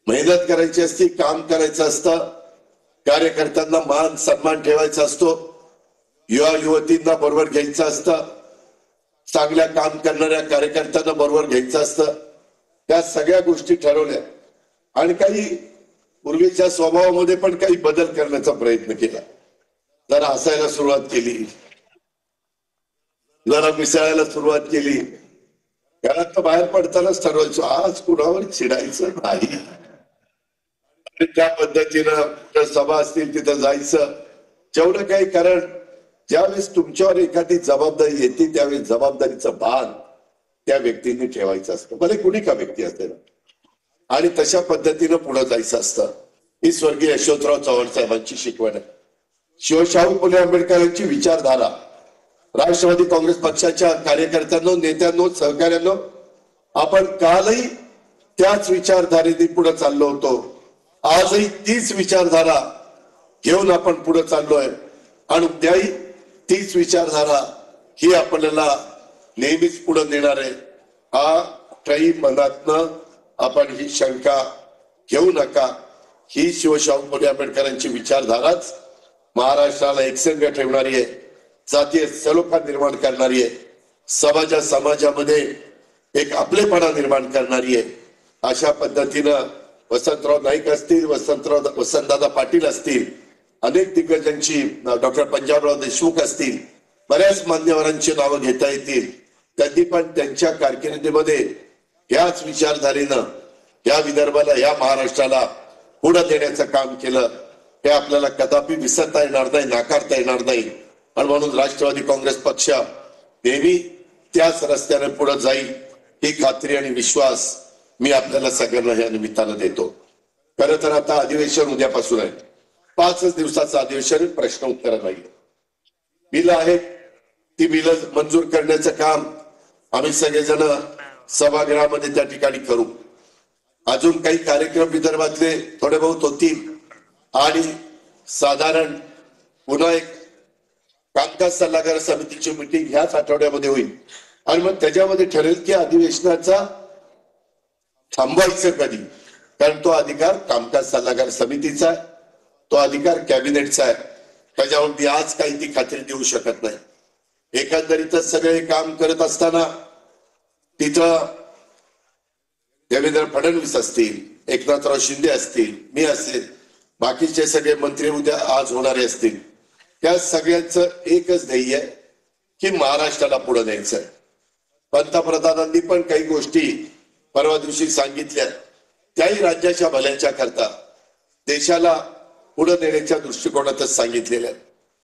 मेहनत करायची असती, काम करायचं असतं, कार्यकर्त्यांना मान सन्मान ठेवायचा असतो, युवा युवतींना बरोबर घ्यायचं असतं, चांगल्या काम करणाऱ्या कार्यकर्त्यांना बरोबर घ्यायचं असतं. त्या सगळ्या गोष्टी ठरवल्या आणि काही पूर्वीच्या स्वभावामध्ये पण काही बदल करण्याचा प्रयत्न केला. जरा हसायला सुरुवात केली, जरा मिसळायला सुरुवात केली. घरात बाहेर पडतानाच ठरवायचो आज कुणावर चिडायचं नाही. त्या पद्धतीनं सभा असतील तिथं जायचं जेवढं काही. कारण ज्यावेळेस तुमच्यावर एखादी जबाबदारी येते त्यावेळेस जबाबदारीचं भान त्या व्यक्तींनी ठेवायचं असतं, भले कुणी का व्यक्ती असेल, आणि तशा पद्धतीनं पुढे जायचं असतं. ही स्वर्गीय यशवंतराव चव्हाण साहेबांची शिकवण आहे. शिवशाहू फुले आंबेडकरांची विचारधारा राष्ट्रवादी काँग्रेस पक्षाच्या कार्यकर्त्यांनो, नेत्यांनो, सहकार्यांनो, आपण कालही त्याच विचारधारेने पुढे चाललो होतो. आजही तीच विचारधारा घेऊन आपण पुढे चाललोय आणि उद्याही तीच विचारधारा ही आपल्याला नेहमीच पुढे नेणार आहे. हा कुठल्याही मनातनं आपण ही शंका घेऊ नका. ही शिवशाहू फुले आंबेडकरांची विचारधाराच महाराष्ट्राला एकसंघ ठेवणारी आहे, जातीय सलोखा निर्माण करणारी आहे, समाजामध्ये एक आपलेपणा निर्माण करणारी आहे. अशा पद्धतीनं वसंतराव नाईक असतील, वसंतदादा पाटील असतील, अनेक दिग्गजांची, डॉक्टर पंजाबराव देशमुख असतील, बऱ्याच मान्यवरांची नावं घेता येतील. त्यांनी पण त्यांच्या कारकिर्दीमध्ये याच विचारधारेनं या विदर्भाला, या महाराष्ट्राला पुढे नेण्याचं काम केलं. हे आपल्याला कदापि विसरता येणार नाही, नाकारता येणार नाही. आणि म्हणून राष्ट्रवादी काँग्रेस पक्ष नेहमी त्याच रस्त्याने पुढे जाईल ही खात्री आणि विश्वास मी आपल्याला सगळ्यांना या निमित्तानं देतो. खरं तर आता अधिवेशन उद्यापासून आहे. 5 दिवसाचं अधिवेशन, प्रश्न उत्तर नाही. बिल आहेत, ती बिल मंजूर करण्याचं काम आम्ही सगळेजण सभागृहामध्ये त्या ठिकाणी करू. अजून काही कार्यक्रम विदर्भातले थोडे बहुत होतील आणि साधारण पुन्हा एक कामकाज सल्लागार समितीची मीटिंग ह्याच आठवड्यामध्ये होईल आणि मग त्याच्यामध्ये ठरेल की अधिवेशनाचा थांबवायचं कधी. कारण तो अधिकार कामकाज सल्लागार समितीचा आहे, तो अधिकार कॅबिनेटचा आहे. त्याच्यावर मी आज काही ती खात्री देऊ शकत नाही. एकंदरीतच सगळे काम करत असताना तिथं देवेंद्र फडणवीस असतील, एकनाथराव शिंदे असतील, मी असेल, बाकीचे सगळे मंत्री उद्या आज होणारे असतील, त्या सगळ्यांचं एकच ध्येय आहे की महाराष्ट्राला पुढे न्यायचं आहे. पंतप्रधानांनी पण काही गोष्टी परवा दिवशी सांगितल्या, त्याही राज्याच्या भल्याच्या करता, देशाला पुढे नेण्याच्या दृष्टिकोनातच सांगितलेल्या आहेत.